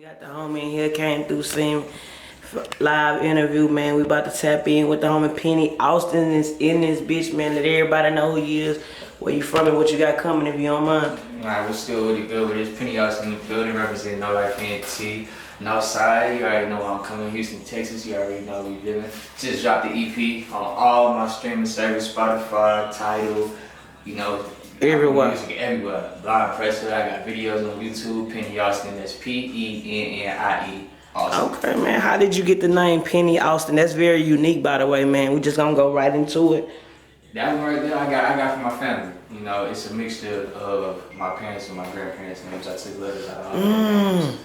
Got the homie in here, came through, seen live interview, man. We about to tap in with the homie Pennie. Austin is in this bitch, man. Let everybody know who he is, where you from, and what you got coming, if you don't mind. Alright, we're still really good with this. Pennie Austin in the building, representing No Life NT. Northside, you already know I'm coming. Houston, Texas, you already know we living. Just dropped the EP on all my streaming service, Spotify, Tidal, you know. Everywhere. Music everywhere. Blind Pressure, I got videos on YouTube. Pennie Austin, that's Pennie Austin. Okay, man. How did you get the name Pennie Austin? That's very unique, by the way, man. We just gonna go right into it. That one right there, I got from my family. You know, it's a mixture of my parents and my grandparents' names. I took letters out of all their names.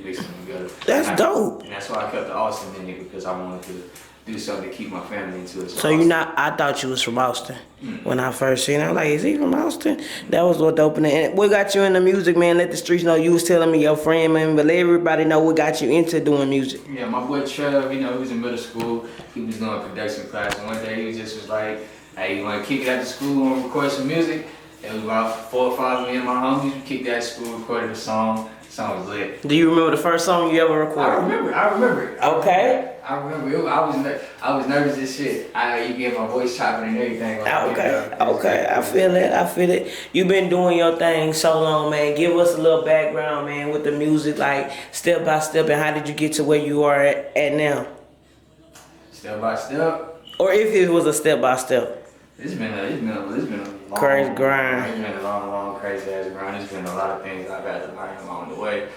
Mixed them together. That's dope. And that's why I kept the Austin in it, because I wanted to do something to keep my family into it. So you're not, I thought you was from Austin. When I first seen it, I was like, is he from Austin? That was what opened it. And what got you into music, man? Let the streets know. You was telling me your friend, man, but let everybody know what got you into doing music. Yeah, my boy Trev, you know, he was in middle school. He was doing a production class, and one day he just was like, hey, you want to kick it after school and record some music? It was about 4 or 5 of me and my homies. We kicked that at school, recorded a song. The song was lit. Do you remember the first song you ever recorded? I remember it. Okay. I remember it. I was nervous as shit. You get my voice chopping and everything. Okay. I feel it. You been doing your thing so long, man. Give us a little background, man, with the music, like step by step, and how did you get to where you are at now? Step by step. Or if it was a step by step. It's been a long, crazy grind. It's been a long, crazy ass grind. There's been a lot of things I've had to learn along the way.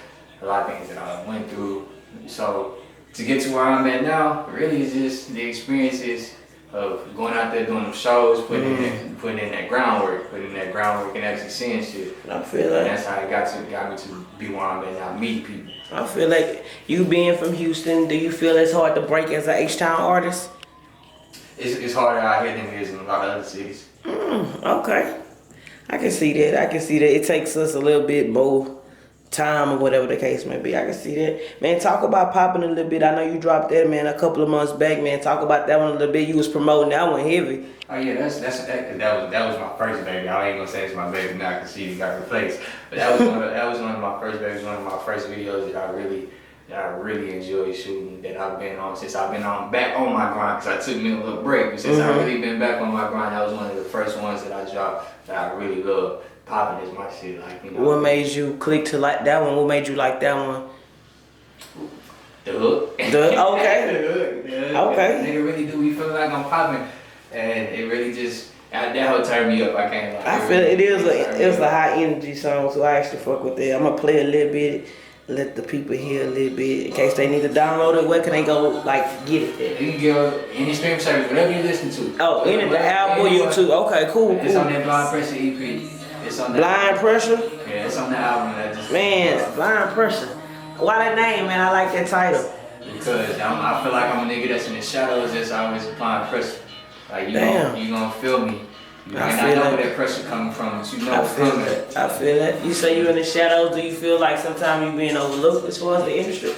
A lot of things that I went through. So to get to where I'm at now, really is just the experiences of going out there doing them shows, putting in that groundwork, and actually seeing shit. I feel like that's how it got me to be where I'm at now, meet people. I feel like you being from Houston, do you feel it's hard to break as an H-Town artist? It's harder out here than it is in a lot of other cities. Okay. I can see that. It takes us a little bit more time or whatever the case may be. I can see that. Man, talk about popping a little bit. I know you dropped that, man, a couple of months back, man. Talk about that one a little bit. You was promoting that one heavy. Oh yeah, that was my first baby. I ain't gonna say it's my baby now because she got replaced. But that was one of my first babies, one of my first videos that I really enjoy shooting, that I've been on since I've been back on my grind, because I took me a little break. But since I've really been back on my grind, that was one of the first ones that I dropped that I really love. Popping is my shit, like, you know. What made you click to like that one? What made you like that one? The hook. Okay. The hook. Okay. Nigga really do be feeling like I'm popping, and it really just that whole turn me up. I can't lie. I feel it is a high energy song, so I actually fuck with that. I'm gonna play a little bit. Let the people hear a little bit in case they need to download it. Where can they go, like, get it? You can go any stream service, whatever you listen to. Oh, any the album, YouTube. Okay, cool. It's on that Blind Pressure EP. It's on that Blind Pressure. Yeah, it's on the album that just. Man, Blind Pressure. Why that name, man? I like that title. Because I feel like I'm a nigga that's in the shadows, that's always applying pressure. Like you gonna feel me. You might not know where that pressure coming from, but you know it's coming. I feel that. You say you in the shadows. Do you feel like sometimes you being overlooked as far as the industry?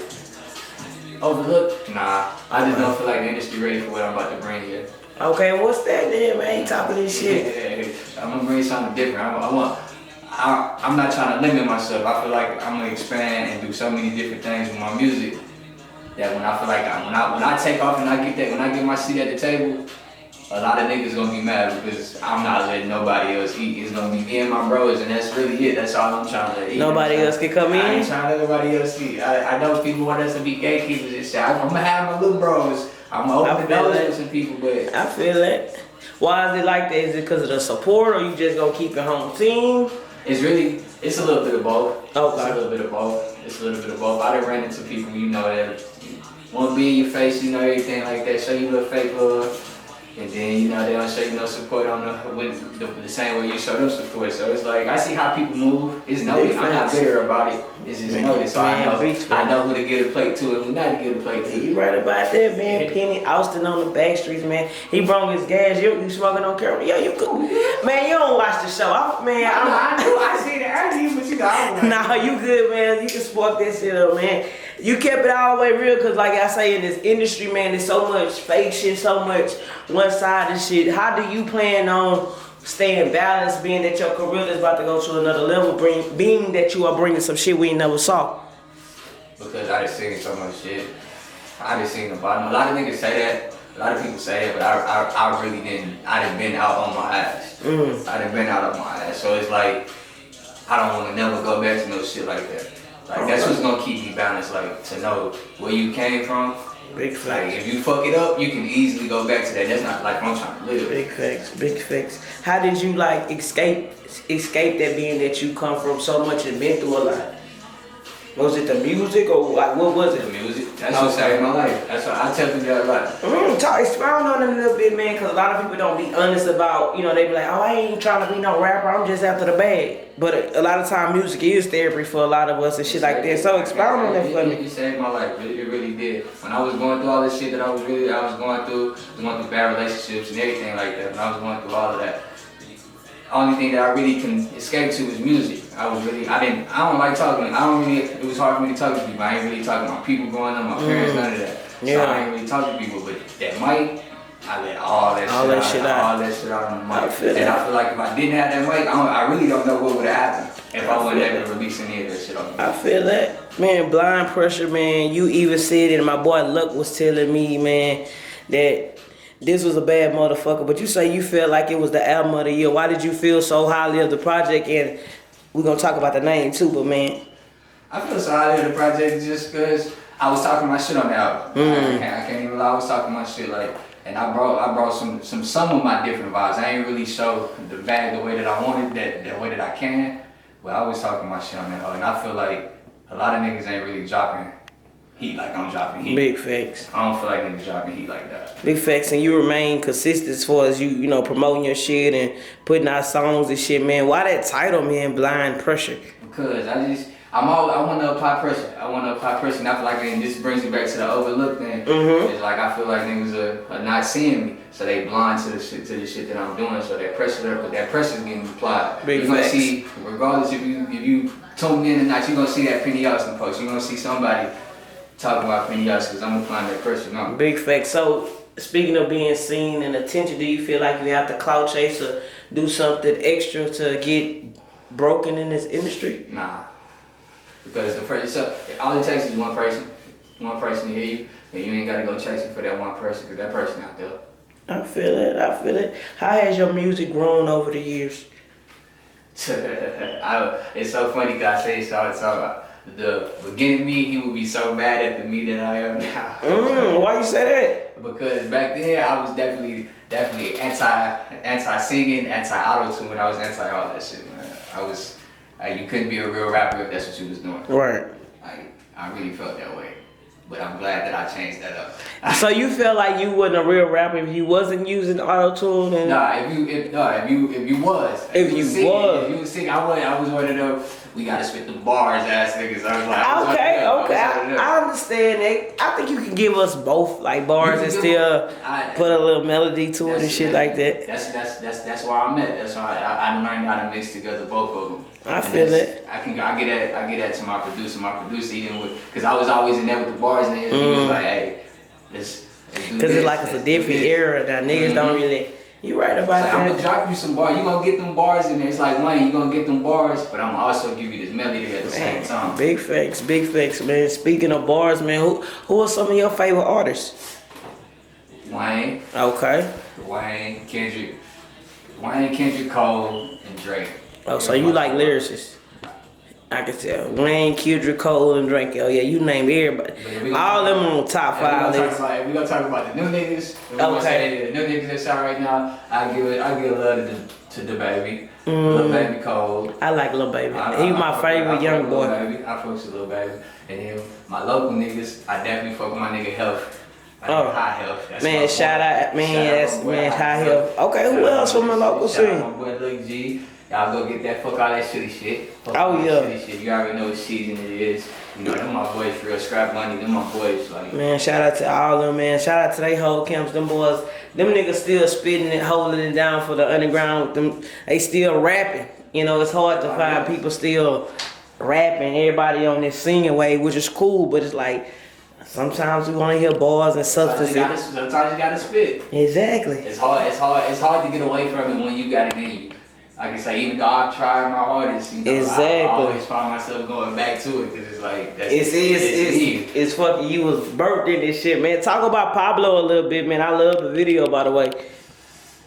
Overlooked? Nah. I just don't feel like the industry ready for what I'm about to bring here. Okay, what's that then, man? Top of this shit. Yeah, I'm gonna bring something different. I'm not trying to limit myself. I feel like I'm gonna expand and do so many different things with my music that when I feel like when I take off and when I get my seat at the table, a lot of niggas gonna be mad because I'm not letting nobody else eat. It's gonna be me and my bros, and that's really it. That's all I'm trying to eat. Nobody else can come in? I ain't trying to let nobody else eat. I know people want us to be gatekeepers and shit. I'm gonna have my little bros. I'm gonna open the doors for some people, but I feel that. Why is it like that? Is it because of the support, or you just gonna keep your home team? It's a little bit of both. Okay. It's a little bit of both. I done ran into people, you know, that want to be in your face, you know, everything like that, show you a little fake love. And then, you know, they don't show you no support on the same way you show them support. So it's like, I see how people move. It's noticed. I'm not bitter about it. It's just noticed. So I know who to get a plate to and who not to get a plate to. You right about that, man. Pennie Austin on the back streets, man. He brought his gas. You smoking on camera? Yeah, you cool. Man, you don't watch the show. I see the early, but you know. Nah, you good, man. You can spark that shit up, man. You kept it all the way real, because like I say, in this industry, man, there's so much fake shit, so much one-sided shit. How do you plan on staying balanced, being that your career is about to go to another level, being that you are bringing some shit we never saw? because I just seen so much shit. I just seen about a lot of niggas say that. A lot of people say that, but I really didn't. I done been out on my ass. I done been out on my ass. So it's like, I don't want to never go back to no shit like that. Like, that's what's gonna keep me balanced, like, to know where you came from. Big facts. Like, if you fuck it up, you can easily go back to that. That's not like I'm trying to live. Big facts, big facts. How did you like escape that, being that you come from so much and been through a lot? Was it the music or like what was it? The music. That's what saved my life. That's what I tell people that a lot. Expound on it a little bit, man, because a lot of people don't be honest about, they be like, oh, I ain't trying to be no rapper, I'm just after the bag. But a lot of time music is therapy for a lot of us and shit like that. So expound on that for me. It saved my life. It really did. When I was going through all this shit that I was going through bad relationships and everything like that. When I was going through all of that, the only thing that I really can escape to was music. I don't like talking. It was hard for me to talk to people. I ain't really talking to my people growing up, my parents, none of that. Yeah. So I ain't really talk to people, but that mic, I let all that shit out on the mic. I feel like if I didn't have that mic, I really don't know what would have happened if I wasn't able to release any of that shit on the mic. I feel that. Man, Blind Pressure, man, you even said it, and my boy Luck was telling me, man, that this was a bad motherfucker, but you say you felt like it was the album of the year. Why did you feel so highly of the project? And we're gonna talk about the name too, but man, I feel so highly of the project just because I was talking my shit on the album. I can't even lie, I was talking my shit like, and I brought some of my different vibes. I ain't really show the bag the way that I wanted, the way that I can, but I was talking my shit on that, and I feel like a lot of niggas ain't really dropping heat like I'm dropping heat. Big facts. I don't feel like niggas dropping heat like that. Big facts, and you remain consistent as far as you promoting your shit and putting out songs and shit, man. Why that title, man, Blind Pressure? Because I want to apply pressure. And I feel like, and this brings me back to the overlook thing. It's like I feel like niggas are not seeing me, so they blind to the shit that I'm doing. So that pressure is getting applied. Big You're gonna facts. see, regardless if you tune in or not, you're gonna see that Pennie post. You're gonna see somebody talking about Pennie because I'm applying that pressure now. Big facts. So speaking of being seen and attention, do you feel like you have to clout chase or do something extra to get broken in this industry? Nah. Because all it takes is one person to hear you, and you ain't gotta go chasing for that one person, because that person out there. I feel it. How has your music grown over the years? It's so funny because I say so all the time. The beginning me, he would be so mad at the me that I am now. Why you say that? Because back then I was definitely anti singing, anti auto tune. I was anti all that shit, man. I was. You couldn't be a real rapper if that's what you was doing. Right. I really felt that way, but I'm glad that I changed that up. So you felt like you wasn't a real rapper if you wasn't using auto-tune? And If you was sick, I was one of them. We gotta spit the bars, ass niggas. I was like, okay. I understand that. I think you can give us both like bars and still put a little melody to it and shit like that. That's where I'm at. That's why I learned how to mix together both of them. I feel it. I get that to my producer. My producer even because I was always in there with the bars and he was like, hey, let's do this. Because it's like it's a different era that niggas don't really. You right about that. I'm gonna drop you some bars. You gonna get them bars in there. It's like Wayne, you gonna get them bars, but I'm gonna also give you this melody at the same time. Big facts, man. Speaking of bars, man, who are some of your favorite artists? Wayne. Okay. Wayne, Kendrick, Cole, and Drake. Oh, so you like lyricists? I can tell. Wayne, Kendrick, Cole, and Drake. Oh yeah, you name everybody. All them on top 5 list. If we gonna talk about the new niggas, okay. The new niggas that's out right now, I give love to the baby. Lil Baby Cole. I like Lil Baby. He my favorite young boy. I fuck with Lil Baby. And then my local niggas, I definitely fuck with my nigga Health. High Health. That's man, shout out, High Health. Okay, who else from the local scene? Shout out my boy Lil G. Y'all go get that, fuck all that shitty shit. Yeah. Shit. You already know what season it is. You know, them my boys, real scrap money, them my boys. Like, man, shout out to all of them, man. Shout out to they whole camps, them boys. Them niggas still spitting and holding it down for the underground. Them, they still rapping. You know, it's hard to find people still rapping, everybody on this singing wave, which is cool, but it's like, sometimes we want to hear bars and substance. Sometimes you gotta spit. Exactly. It's hard to get away from it when you got it in you. I can say, even though I've tried my hardest, you know, Exactly. I always find myself going back to it because it's like, that's it's fucking, you was birthed in this shit, man. Talk about Pablo a little bit, man. I love the video, by the way.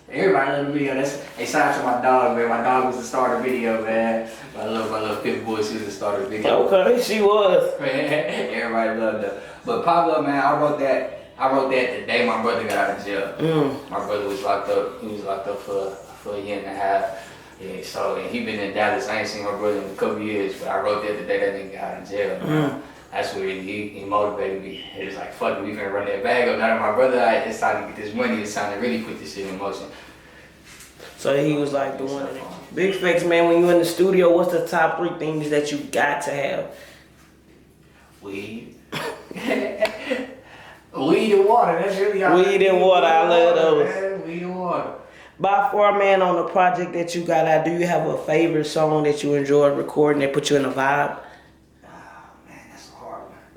Everybody love the video. Hey, shout out to my dog, man. My dog was the star of the video, man. My little pit boy, she was the star of the video. Okay, she was. Everybody loved her. But Pablo, man, I wrote that the day my brother got out of jail. My brother was locked up. He was locked up for a year and a half. Yeah, so and he been in Dallas. I ain't seen my brother in a couple years, but I wrote that the day that nigga got out of jail. That's what he motivated me. It was like, fuck it, we finna run that bag up. Now that my brother, it's time to get this money. It's time to really put this shit in motion. So he was like doing it. Big Facts, man, when you in the studio, what's the top 3 things that you got to have? Weed. Weed and water, that's really all. Weed and water, I love those. Man. Weed and water. By far, man, on the project that you got out, do you have a favorite song that you enjoyed recording that put you in a vibe?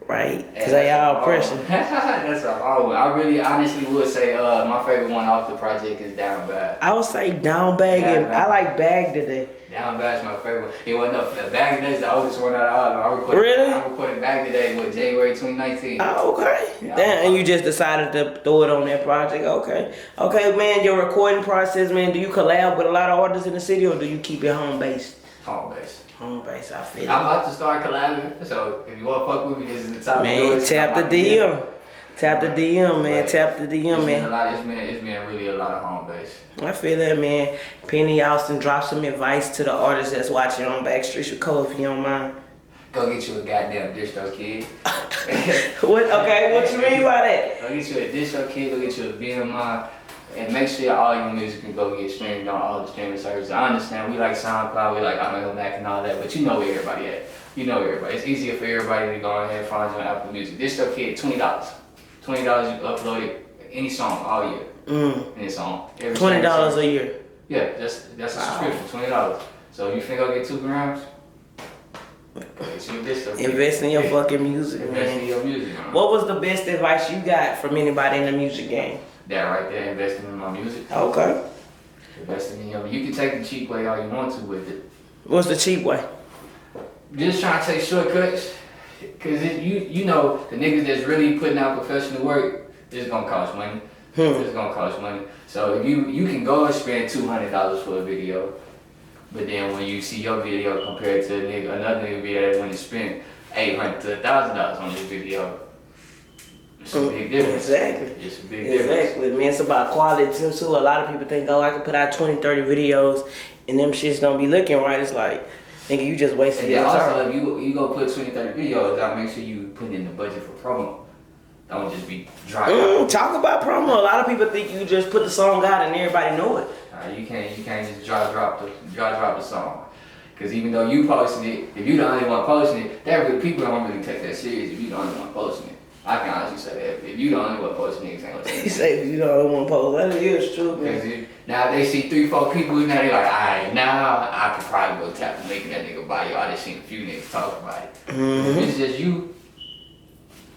Right, because they all pressure. That's a hard one. I really honestly would say my favorite one off the project is Down Bad. I would say Down Bag, and I like Bag Today. Down Bad's my favorite one. It wasn't up. Bag Today is the oldest one out of all of them. I recorded Bag Today with January 2019. Oh, okay. Yeah, damn, and you just decided to throw it on that project. Okay. Okay, man, your recording process, man, do you collab with a lot of artists in the city or do you keep it home based? Home based. Home base, I feel it. I'm about to start collabing, so if you want to fuck with me, this is the top. Man, tap the DM. Tap the DM, man. Tap the DM, man. It's been really a lot of home base. I feel that, man. Pennie Austin, drop some advice to the artists that's watching on Backstreets with Cole, if you don't mind. Go get you a goddamn distro, kid. What? Okay, what you mean by that? Go get you a distro, kid. Go get you a BMI. And make sure all your music can go get streamed on all the streaming services. I understand we like SoundCloud, we like Mac and all that, but you know where everybody at. You know everybody. It's easier for everybody to go ahead and find you on Apple Music. Distro Kid, $20. $20 you upload it, any song all year. Any song. $20 a year. Yeah, that's a subscription, $20. So you finna go get 2 grams? Invest in your fucking music, man. Invest in your music, man. What was the best advice you got from anybody in the music game? That right there, investing in my music. Okay. Investing in your music. You can take the cheap way all you want to with it. What's the cheap way? Just trying to take shortcuts. Cause you know, the niggas that's really putting out professional work, it's gonna cost money. It's gonna cost money. So if you can go and spend $200 for a video, but then when you see your video compared to another nigga video that when you spent $800 to $1,000 on this video, it's a big difference. Exactly. It's a big difference. Exactly, man. It's about quality too. A lot of people think, oh, I can put out 20, 30 videos and them shits don't be looking right. It's like, nigga, you just wasted your time. Also, if you go put 20, 30 videos, gotta make sure you put in the budget for promo. Don't just be dry. Talk about promo. A lot of people think you just put the song out and everybody know it. You can't just dry drop the song. Cause even though you posting it, if you the only one posting it, people don't really take that serious if you the only one posting it. I can honestly say that. If you the only one posting niggas ain't gonna take it. You say if you the only one posting, that is true, man. Now they see 3, 4 people now they like, alright, now I could probably go tap and make that nigga buy you. I just seen a few niggas talk about it. If it's just you,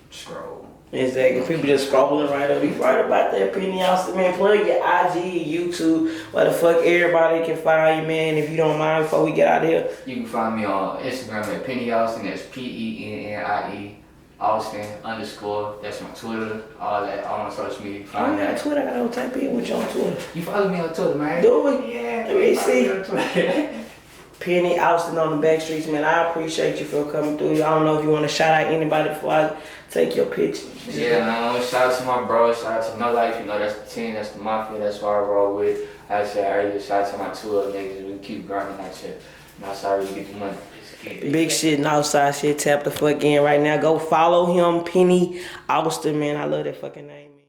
scroll. Exactly. People just scrolling right up. You right about that, Pennie Austin, man. Plug your IG, YouTube, where the fuck everybody can find you, man. If you don't mind, before we get out of here. You can find me on Instagram at Pennie Austin. That's PENNIE. Austin _ that's my Twitter, all that, all my social media. I got Twitter, I gotta type in with you on Twitter. You follow me on Twitter, man? Do it? Yeah. Let me see. Pennie Austin on the Backstreets, man. I appreciate you for coming through. I don't know if you want to shout out anybody before I take your picture. Yeah, man. Shout out to my bro. Shout out to No Life. You know, that's the team. That's the mafia. That's what I roll with. As I said earlier, shout out to my 2 other niggas. We keep grinding that shit. And that's how we get the money. Big shit and outside shit. Tap the fuck in right now. Go follow him, Pennie Austin, man. I love that fucking name, man.